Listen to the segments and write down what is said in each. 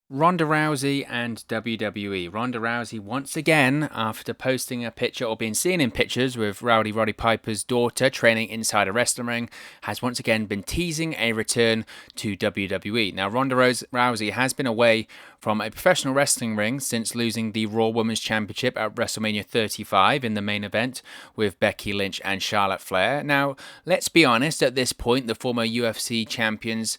Ronda Rousey and WWE. Ronda Rousey, once again, after posting a picture or being seen in pictures with Roddy Piper's daughter training inside a wrestling ring, has once again been teasing a return to WWE. Now, Rousey has been away from a professional wrestling ring since losing the Raw Women's Championship at WrestleMania 35 in the main event with Becky Lynch and Charlotte Flair. Now, let's be honest, at this point, the former UFC champions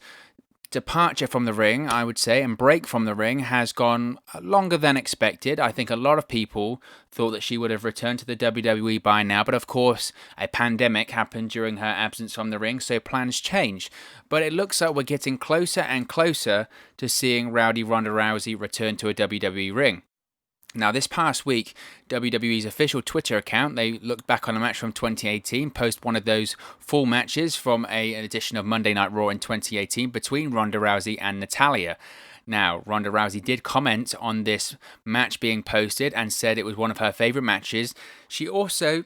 departure from the ring, I would say, and break from the ring has gone longer than expected. I think a lot of people thought that she would have returned to the WWE by now, but of course, a pandemic happened during her absence from the ring, so plans changed. But it looks like we're getting closer and closer to seeing Rowdy Ronda Rousey return to a WWE ring. Now, this past week, WWE's official Twitter account, they looked back on a match from 2018, post one of those full matches from an edition of Monday Night Raw in 2018 between Ronda Rousey and Natalya. Now, Ronda Rousey did comment on this match being posted and said it was one of her favourite matches. She also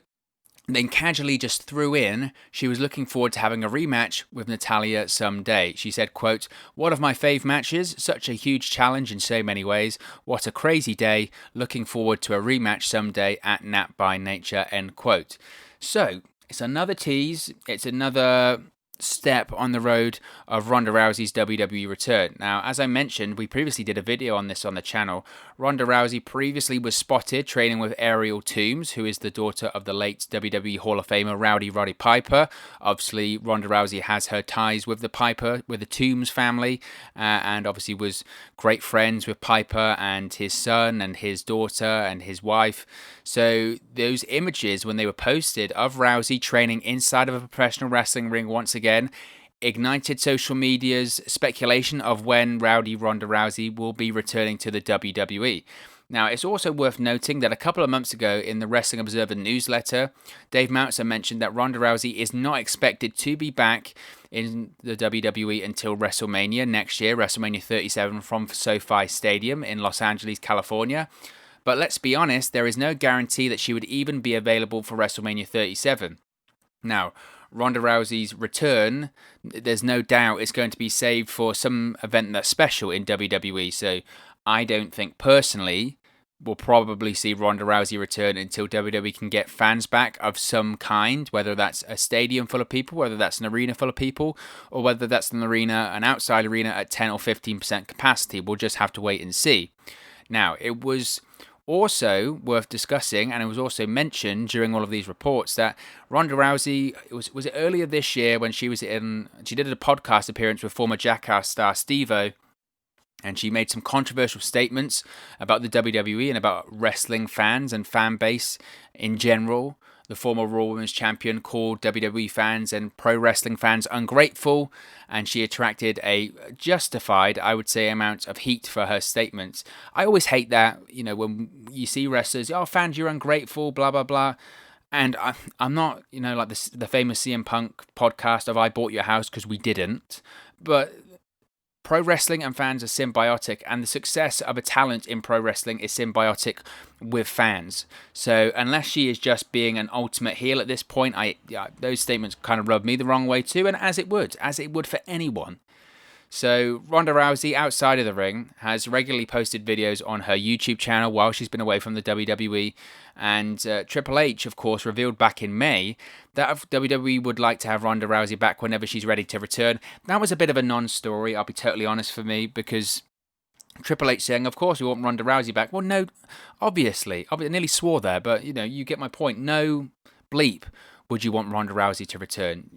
then casually just threw in she was looking forward to having a rematch with Natalya someday. She said, quote, "One of my fave matches, such a huge challenge in so many ways. What a crazy day. Looking forward to a rematch someday at Nat by Nature," end quote. So, it's another tease. It's another step on the road of Ronda Rousey's WWE return. Now, as I mentioned, we previously did a video on this on the channel. Ronda Rousey previously was spotted training with Ariel Toombs, who is the daughter of the late WWE Hall of Famer Roddy Piper. Obviously, Ronda Rousey has her ties with the Toombs family, and obviously was great friends with Piper and his son and his daughter and his wife. So those images, when they were posted of Rousey training inside of a professional wrestling ring once again, ignited social media's speculation of when Rowdy Ronda Rousey will be returning to the WWE. Now, it's also worth noting that a couple of months ago in the Wrestling Observer newsletter, Dave Meltzer mentioned that Ronda Rousey is not expected to be back in the WWE until WrestleMania next year, WrestleMania 37 from SoFi Stadium in Los Angeles, California. But let's be honest, there is no guarantee that she would even be available for WrestleMania 37. Now, Ronda Rousey's return, there's no doubt it's going to be saved for some event that's special in WWE. So I don't think personally we'll probably see Ronda Rousey return until WWE can get fans back of some kind, whether that's a stadium full of people, whether that's an arena full of people, or whether that's an outside arena at 10 or 15% capacity. We'll just have to wait and see. Now, it was also worth discussing, and it was also mentioned during all of these reports, that Ronda Rousey, was it earlier this year when she did a podcast appearance with former Jackass star Steve-O, and she made some controversial statements about the WWE and about wrestling fans and fan base in general. The former Raw Women's Champion called WWE fans and pro wrestling fans ungrateful, and she attracted a justified, I would say, amount of heat for her statements. I always hate that, when you see wrestlers, "Oh, fans, you're ungrateful, blah, blah, blah." And I'm not, like the famous CM Punk podcast of "I bought your house because we didn't." But pro wrestling and fans are symbiotic, and the success of a talent in pro wrestling is symbiotic with fans. So unless she is just being an ultimate heel at this point, those statements kind of rub me the wrong way too, and as it would for anyone. So Ronda Rousey, outside of the ring, has regularly posted videos on her YouTube channel while she's been away from the WWE. And Triple H, of course, revealed back in May that WWE would like to have Ronda Rousey back whenever she's ready to return. That was a bit of a non-story, I'll be totally honest, for me, because Triple H saying, "Of course we want Ronda Rousey back." Well, no, obviously. I nearly swore there, but, you get my point. No bleep would you want Ronda Rousey to return.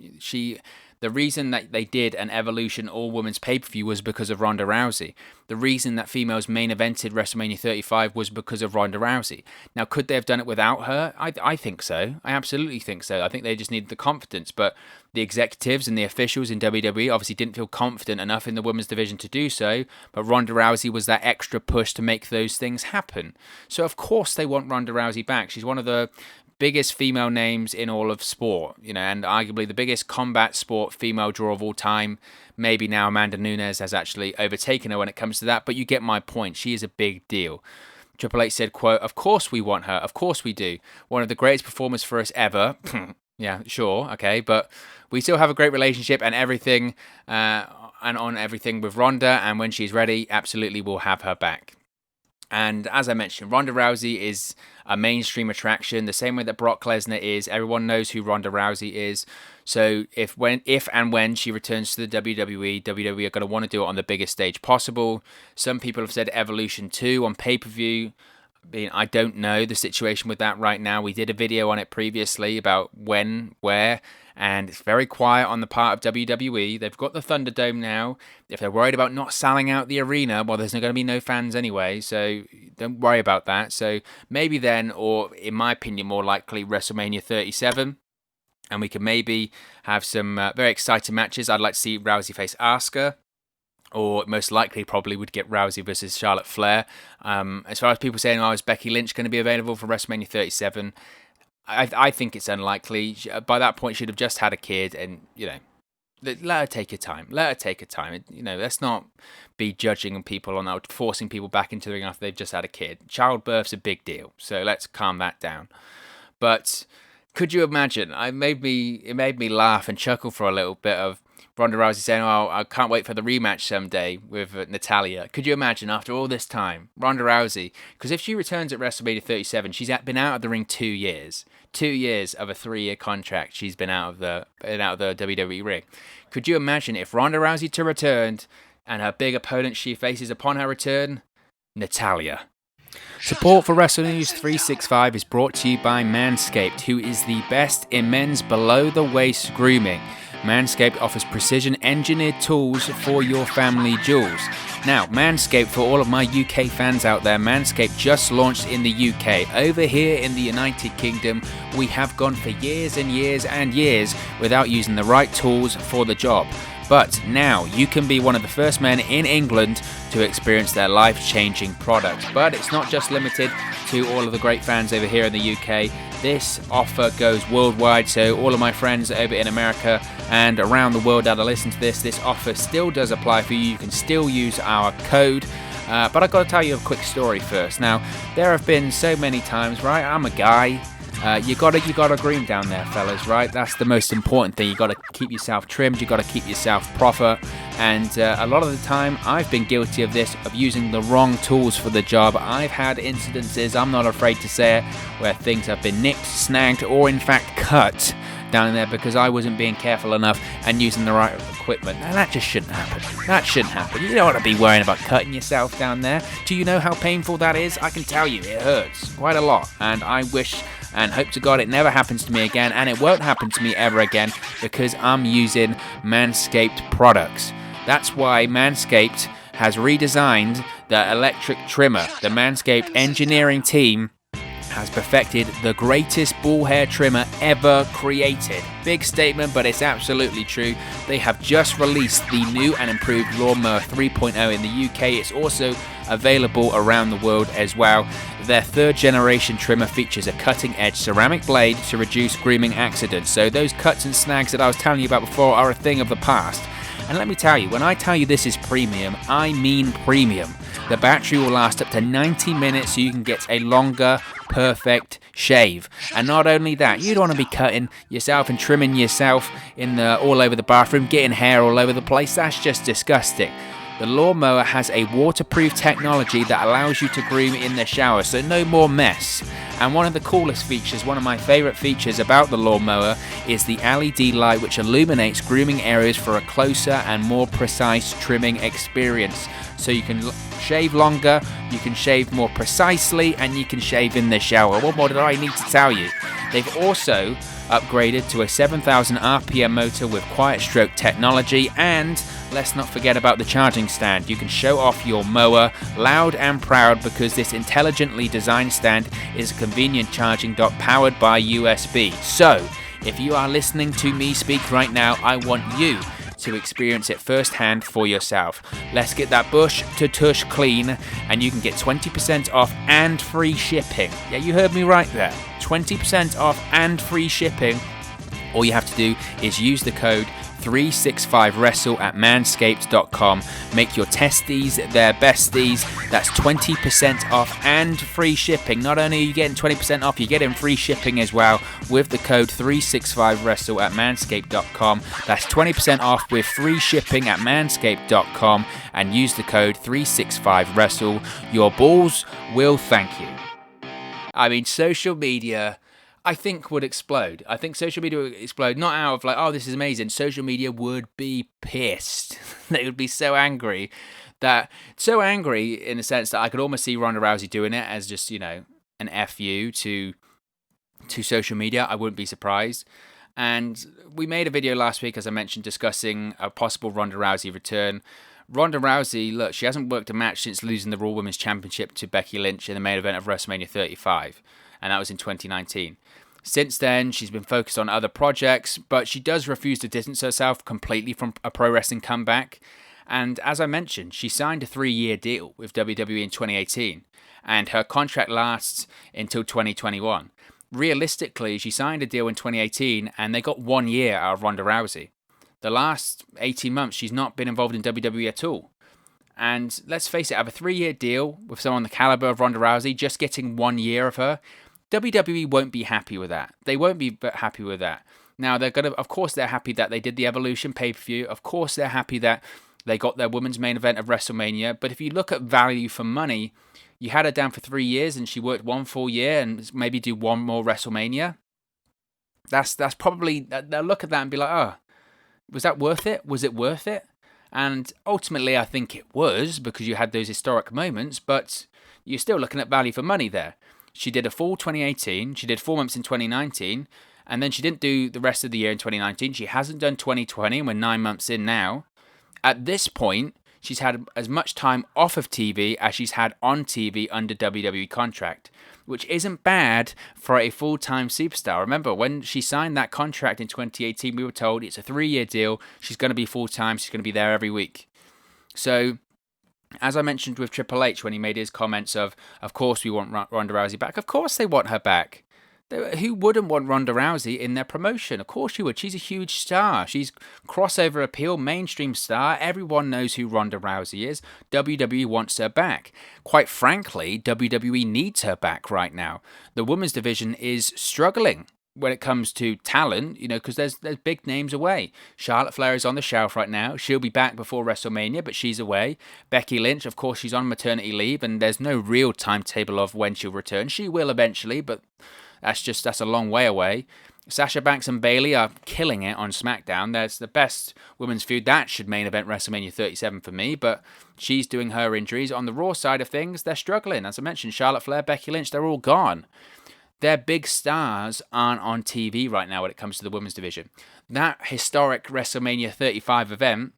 The reason that they did an Evolution All-Women's pay-per-view was because of Ronda Rousey. The reason that females main evented WrestleMania 35 was because of Ronda Rousey. Now, could they have done it without her? I think so. I absolutely think so. I think they just needed the confidence. But the executives and the officials in WWE obviously didn't feel confident enough in the women's division to do so. But Ronda Rousey was that extra push to make those things happen. So, of course, they want Ronda Rousey back. She's one of the biggest female names in all of sport, and arguably the biggest combat sport female draw of all time. Maybe now Amanda Nunes has actually overtaken her when it comes to that, but you get my point. She is a big deal. Triple H said, quote, "Of course we want her. Of course we do. One of the greatest performers for us ever." Yeah, sure, okay, but we still have a great relationship and everything. on everything with Ronda, and when she's ready, absolutely we'll have her back. And as I mentioned, Ronda Rousey is a mainstream attraction, the same way that Brock Lesnar is. Everyone knows who Ronda Rousey is. So if and when she returns to the WWE are going to want to do it on the biggest stage possible. Some people have said Evolution 2 on pay-per-view. I don't know the situation with that right now. We did a video on it previously about when, where, and it's very quiet on the part of WWE. They've got the Thunderdome now. If they're worried about not selling out the arena, well, there's going to be no fans anyway, so don't worry about that. So maybe then, or in my opinion, more likely WrestleMania 37. And we can maybe have some very exciting matches. I'd like to see Rousey face Asuka. Or most likely probably would get Rousey versus Charlotte Flair. As far as people saying, is Becky Lynch going to be available for WrestleMania 37? I think it's unlikely. By that point, she'd have just had a kid, and, let her take her time. Let's not be judging people on that, forcing people back into the ring after they've just had a kid. Childbirth's a big deal, so let's calm that down. But could you imagine? It made me laugh and chuckle for a little bit of Ronda Rousey saying, I can't wait for the rematch someday with Natalya. Could you imagine after all this time, Ronda Rousey, because if she returns at WrestleMania 37, she's been out of the ring 2 years. 2 years of a 3-year contract she's been out of the WWE ring. Could you imagine if Ronda Rousey to returned and her big opponent she faces upon her return? Natalya. Support for WrestleNews 365 is brought to you by Manscaped, who is the best in men's below-the-waist grooming. Manscaped offers precision-engineered tools for your family jewels. Now, Manscaped, for all of my UK fans out there, Manscaped just launched in the UK. Over here in the United Kingdom, we have gone for years and years and years without using the right tools for the job. But now you can be one of the first men in England to experience their life-changing product. But it's not just limited to all of the great fans over here in the UK. This offer goes worldwide, so all of my friends over in America and around the world that are listening to this offer still does apply for you. You can still use our code. But I've got to tell you a quick story first. Now, there have been so many times, right? I'm a guy. You gotta groom down there, fellas, right? That's the most important thing. You gotta keep yourself trimmed. You gotta keep yourself proper. And a lot of the time, I've been guilty of this, of using the wrong tools for the job. I've had incidences, I'm not afraid to say it, where things have been nicked, snagged, or in fact cut down there because I wasn't being careful enough and using the right equipment. Now that just shouldn't happen. That shouldn't happen. You don't want to be worrying about cutting yourself down there. Do you know how painful that is? I can tell you, it hurts quite a lot. And I wish and hope to God it never happens to me again, and it won't happen to me ever again because I'm using Manscaped products. That's why Manscaped has redesigned the electric trimmer. The Manscaped engineering team has perfected the greatest ball hair trimmer ever created. Big statement, but it's absolutely true. They have just released the new and improved Lawnmower 3.0 in the UK. It's also available around the world as well. Their third generation trimmer features a cutting edge ceramic blade to reduce grooming accidents. So those cuts and snags that I was telling you about before are a thing of the past. And let me tell you, when I tell you this is premium, I mean premium. The battery will last up to 90 minutes so you can get a longer, perfect shave. And not only that, you don't want to be cutting yourself and trimming yourself all over the bathroom, getting hair all over the place. That's just disgusting. The lawnmower has a waterproof technology that allows you to groom in the shower, so no more mess. And one of the coolest features, one of my favorite features about the lawnmower is the LED light which illuminates grooming areas for a closer and more precise trimming experience. So you can shave longer, you can shave more precisely, and you can shave in the shower. What more did I need to tell you? They've also upgraded to a 7,000 RPM motor with quiet stroke technology, and let's not forget about the charging stand. You can show off your mower loud and proud because this intelligently designed stand is a convenient charging dock powered by USB. So, if you are listening to me speak right now, I want you to experience it firsthand for yourself. Let's get that bush to tush clean, and you can get 20% off and free shipping. Yeah, you heard me right there. 20% off and free shipping. All you have to do is use the code 365wrestle at manscaped.com. Make your testes their besties. That's 20% off and free shipping. Not only are you getting 20% off, you're getting free shipping as well with the code 365wrestle at manscaped.com. That's 20% off with free shipping at manscaped.com, and use the code 365wrestle. Your balls will thank you. I mean, social media, I think, would explode. I think social media would explode, not out of like, oh, this is amazing. Social media would be pissed. They would be so angry in the sense that I could almost see Ronda Rousey doing it as just, an FU to social media. I wouldn't be surprised. And we made a video last week, as I mentioned, discussing a possible Ronda Rousey return. Ronda Rousey, look, she hasn't worked a match since losing the Raw Women's Championship to Becky Lynch in the main event of WrestleMania 35, and that was in 2019. Since then, she's been focused on other projects, but she does refuse to distance herself completely from a pro wrestling comeback. And as I mentioned, she signed a 3-year deal with WWE in 2018, and her contract lasts until 2021. Realistically, she signed a deal in 2018, and they got 1 year out of Ronda Rousey. The last 18 months, she's not been involved in WWE at all. And let's face it, I have a 3-year deal with someone the caliber of Ronda Rousey, just getting 1 year of her. WWE won't be happy with that. They won't be happy with that. Now, of course, they're happy that they did the Evolution pay-per-view. Of course, they're happy that they got their women's main event of WrestleMania. But if you look at value for money, you had her down for 3 years and she worked 1 full year and maybe do 1 more WrestleMania. That's probably, they'll look at that and be like, oh, was that worth it? Was it worth it? And ultimately, I think it was, because you had those historic moments, but you're still looking at value for money there. She did a full 2018, she did 4 months in 2019, and then she didn't do the rest of the year in 2019. She hasn't done 2020, and we're 9 months in now. At this point, she's had as much time off of TV as she's had on TV under WWE contract, which isn't bad for a full-time superstar. Remember, when she signed that contract in 2018, we were told it's a 3-year deal. She's going to be full-time. She's going to be there every week. So, as I mentioned with Triple H when he made his comments of course we want Ronda Rousey back. Of course they want her back. Who wouldn't want Ronda Rousey in their promotion? Of course you would. She's a huge star. She's crossover appeal, mainstream star. Everyone knows who Ronda Rousey is. WWE wants her back. Quite frankly, WWE needs her back right now. The women's division is struggling when it comes to talent, because there's big names away. Charlotte Flair is on the shelf right now. She'll be back before WrestleMania, but she's away. Becky Lynch, of course, she's on maternity leave, and there's no real timetable of when she'll return. She will eventually, but that's a long way away. Sasha Banks and Bayley are killing it on SmackDown. That's the best women's feud. That should main event WrestleMania 37 for me, but she's doing her injuries. On the Raw side of things, they're struggling. As I mentioned, Charlotte Flair, Becky Lynch, they're all gone. Their big stars aren't on TV right now when it comes to the women's division. That historic WrestleMania 35 event,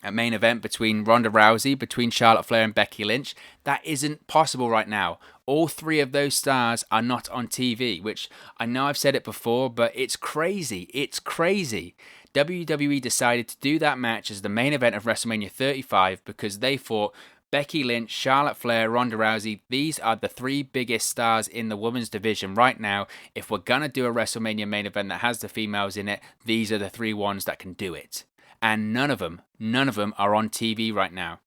a main event between Ronda Rousey, between Charlotte Flair and Becky Lynch, that isn't possible right now. All 3 of those stars are not on TV, which I know I've said it before, but it's crazy. It's crazy. WWE decided to do that match as the main event of WrestleMania 35 because they thought Becky Lynch, Charlotte Flair, Ronda Rousey, these are the 3 biggest stars in the women's division right now. If we're going to do a WrestleMania main event that has the females in it, these are the 3 ones that can do it. And none of them are on TV right now.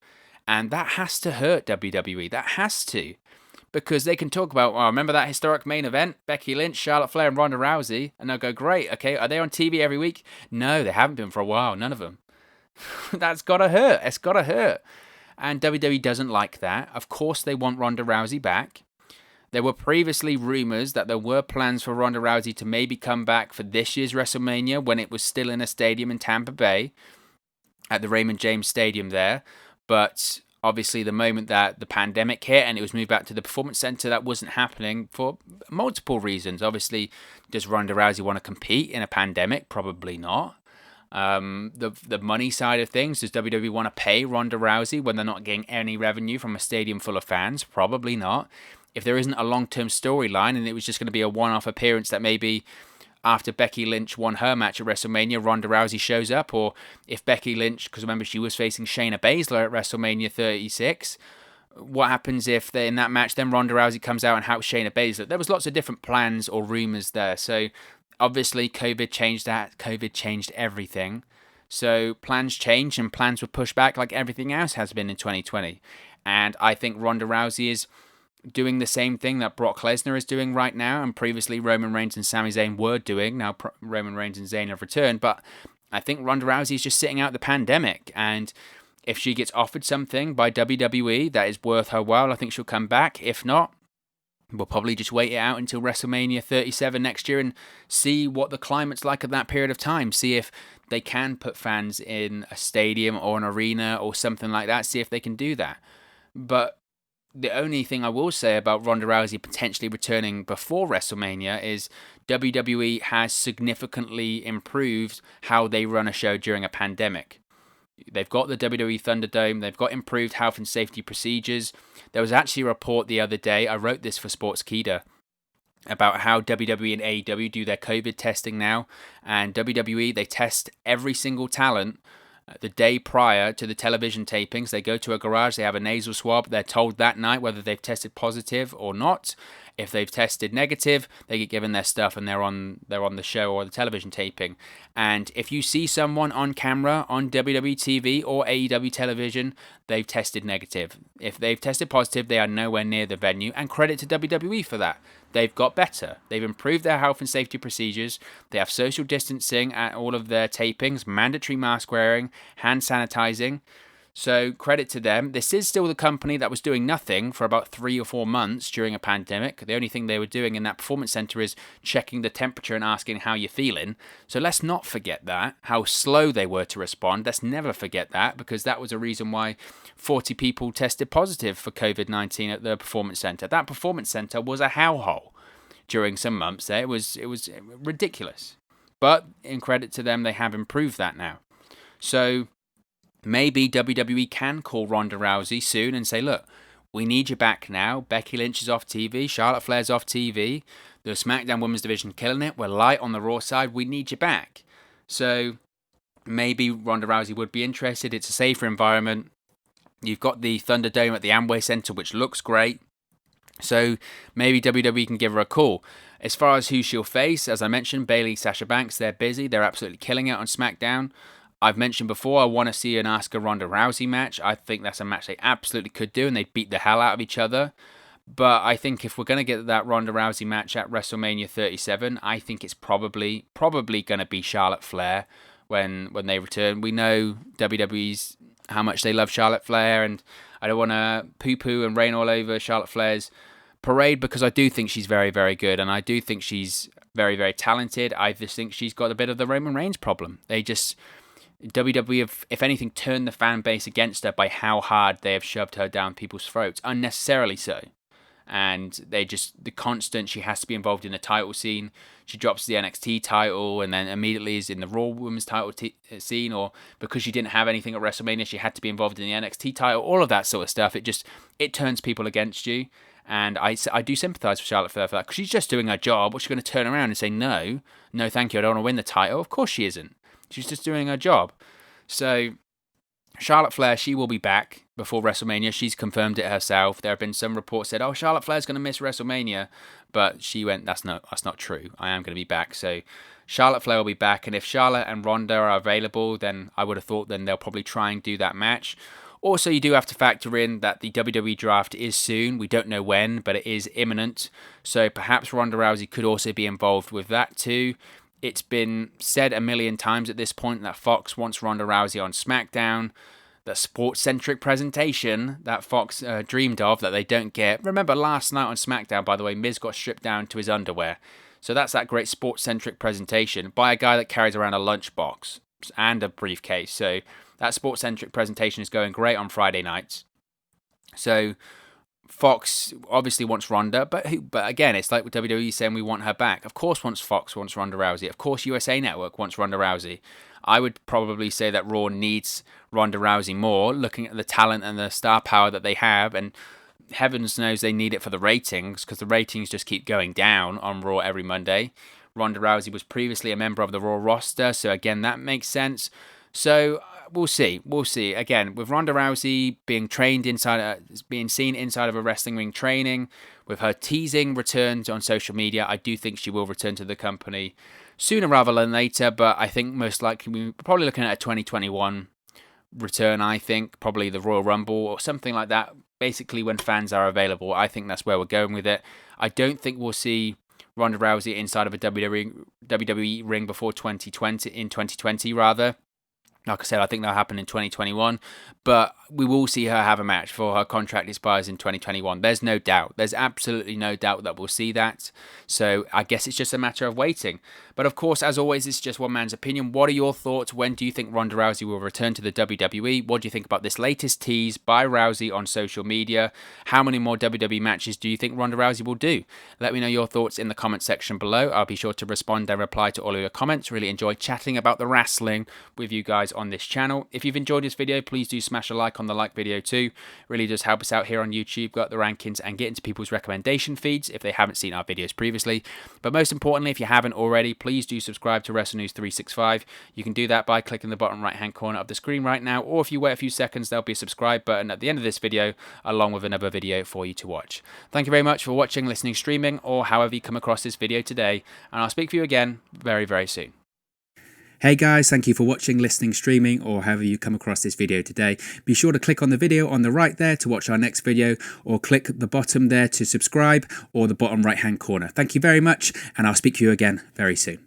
And that has to hurt WWE. That has to. Because they can talk about, remember that historic main event? Becky Lynch, Charlotte Flair, and Ronda Rousey. And they'll go, great, okay, are they on TV every week? No, they haven't been for a while, none of them. That's got to hurt. It's got to hurt. And WWE doesn't like that. Of course they want Ronda Rousey back. There were previously rumors that there were plans for Ronda Rousey to maybe come back for this year's WrestleMania when it was still in a stadium in Tampa Bay, at the Raymond James Stadium there. But obviously the moment that the pandemic hit and it was moved back to the Performance Center, that wasn't happening for multiple reasons. Obviously, does Ronda Rousey want to compete in a pandemic? Probably not. The money side of things, does WWE want to pay Ronda Rousey when they're not getting any revenue from a stadium full of fans? Probably not. If there isn't a long-term storyline and it was just going to be a one-off appearance that maybe after Becky Lynch won her match at WrestleMania, Ronda Rousey shows up, or if Becky Lynch, because remember she was facing Shayna Baszler at WrestleMania 36, what happens if in that match then Ronda Rousey comes out and helps Shayna Baszler? There was lots of different plans or rumors there, so obviously COVID changed that. COVID changed everything. So plans changed and plans were pushed back like everything else has been in 2020. And I think Ronda Rousey is doing the same thing that Brock Lesnar is doing right now, and previously Roman Reigns and Sami Zayn were doing. Now Roman Reigns and Zayn have returned, but I think Ronda Rousey is just sitting out the pandemic, and if she gets offered something by WWE that is worth her while, I think she'll come back. If not, we'll probably just wait it out until WrestleMania 37 next year and see what the climate's like at that period of time. See if they can put fans in a stadium or an arena or something like that. See if they can do that. But the only thing I will say about Ronda Rousey potentially returning before WrestleMania is WWE has significantly improved how they run a show during a pandemic. They've got the WWE Thunderdome. They've got improved health and safety procedures. There was actually a report the other day, I wrote this for Sportskeeda, about how WWE and AEW do their COVID testing now. And WWE, they test every single talent the day prior to the television tapings. They go to a garage, they have a nasal swab. They're told that night whether they've tested positive or not. If they've tested negative, they get given their stuff and they're on the show or the television taping. And if you see someone on camera on WWE TV or AEW television, they've tested negative. If they've tested positive, they are nowhere near the venue. And credit to WWE for that. They've got better. They've improved their health and safety procedures. They have social distancing at all of their tapings, mandatory mask wearing, hand sanitizing. So credit to them. This is still the company that was doing nothing for about 3 or 4 months during a pandemic. The only thing they were doing in that performance center is checking the temperature and asking how you're feeling. So let's not forget that, how slow they were to respond. Let's never forget that, because that was a reason why 40 people tested positive for COVID-19 at the performance center. That performance center was a hellhole during some months there. It was ridiculous. But in credit to them, they have improved that now. So maybe WWE can call Ronda Rousey soon and say, look, we need you back now. Becky Lynch is off TV. Charlotte Flair's off TV. The SmackDown Women's Division killing it. We're light on the Raw side. We need you back. So maybe Ronda Rousey would be interested. It's a safer environment. You've got the Thunderdome at the Amway Center, which looks great. So maybe WWE can give her a call. As far as who she'll face, as I mentioned, Bayley, Sasha Banks, they're busy. They're absolutely killing it on SmackDown. I've mentioned before, I want to see an Asuka Ronda Rousey match. I think that's a match they absolutely could do, and they beat the hell out of each other. But I think if we're going to get that Ronda Rousey match at WrestleMania 37, I think it's probably going to be Charlotte Flair when they return. We know WWE's how much they love Charlotte Flair, and I don't want to poo-poo and rain all over Charlotte Flair's parade, because I do think she's very, very good, and I do think she's very, very talented. I just think she's got a bit of the Roman Reigns problem. WWE have, if anything, turned the fan base against her by how hard they have shoved her down people's throats, unnecessarily so. And the constant, she has to be involved in the title scene. She drops the NXT title and then immediately is in the Raw Women's title scene, or because she didn't have anything at WrestleMania, she had to be involved in the NXT title, all of that sort of stuff. It turns people against you. And I do sympathise with Charlotte Flair for that, because she's just doing her job. What's she going to turn around and say, no, thank you, I don't want to win the title? Of course she isn't. She's just doing her job. So Charlotte Flair, she will be back before WrestleMania. She's confirmed it herself. There have been some reports said, Charlotte Flair's going to miss WrestleMania. But she went, that's not true. I am going to be back. So Charlotte Flair will be back. And if Charlotte and Ronda are available, then I would have thought then they'll probably try and do that match. Also, you do have to factor in that the WWE draft is soon. We don't know when, but it is imminent. So perhaps Ronda Rousey could also be involved with that too. It's been said a million times at this point that Fox wants Ronda Rousey on SmackDown. That sports-centric presentation that Fox dreamed of that they don't get. Remember last night on SmackDown, by the way, Miz got stripped down to his underwear. So that's that great sports-centric presentation by a guy that carries around a lunchbox and a briefcase. So that sports-centric presentation is going great on Friday nights. So Fox obviously wants Ronda, but again, it's like with WWE saying we want her back. Of course Fox wants Ronda Rousey. Of course USA Network wants Ronda Rousey. I would probably say that Raw needs Ronda Rousey more, looking at the talent and the star power that they have, and heavens knows they need it for the ratings, because the ratings just keep going down on Raw every Monday. Ronda Rousey was previously a member of the Raw roster, so again, that makes sense. So we'll see. We'll see. Again, with Ronda Rousey being being seen inside of a wrestling ring training, with her teasing returns on social media, I do think she will return to the company sooner rather than later. But I think most likely we're probably looking at a 2021 return. I think probably the Royal Rumble or something like that. Basically, when fans are available, I think that's where we're going with it. I don't think we'll see Ronda Rousey inside of a WWE ring before 2020 rather. Like I said, I think that'll happen in 2021, but we will see her have a match before her contract expires in 2021. There's no doubt. There's absolutely no doubt that we'll see that. So I guess it's just a matter of waiting. But of course, as always, it's just one man's opinion. What are your thoughts? When do you think Ronda Rousey will return to the WWE? What do you think about this latest tease by Rousey on social media? How many more WWE matches do you think Ronda Rousey will do? Let me know your thoughts in the comment section below. I'll be sure to respond and reply to all of your comments. Really enjoy chatting about the wrestling with you guys on this channel. If you've enjoyed this video, please do smash a like on the like video too. Really does help us out here on YouTube, got the rankings and get into people's recommendation feeds if they haven't seen our videos previously. But most importantly, if you haven't already, please do subscribe to Wrestle News 365. You can do that by clicking the bottom right hand corner of the screen right now, or if you wait a few seconds, there'll be a subscribe button at the end of this video along with another video for you to watch. Thank you very much for watching, listening, streaming, or however you come across this video today, and I'll speak to you again very, very soon. Hey guys, thank you for watching, listening, streaming, or however you come across this video today. Be sure to click on the video on the right there to watch our next video, or click the bottom there to subscribe, or the bottom right hand corner. Thank you very much, and I'll speak to you again very soon.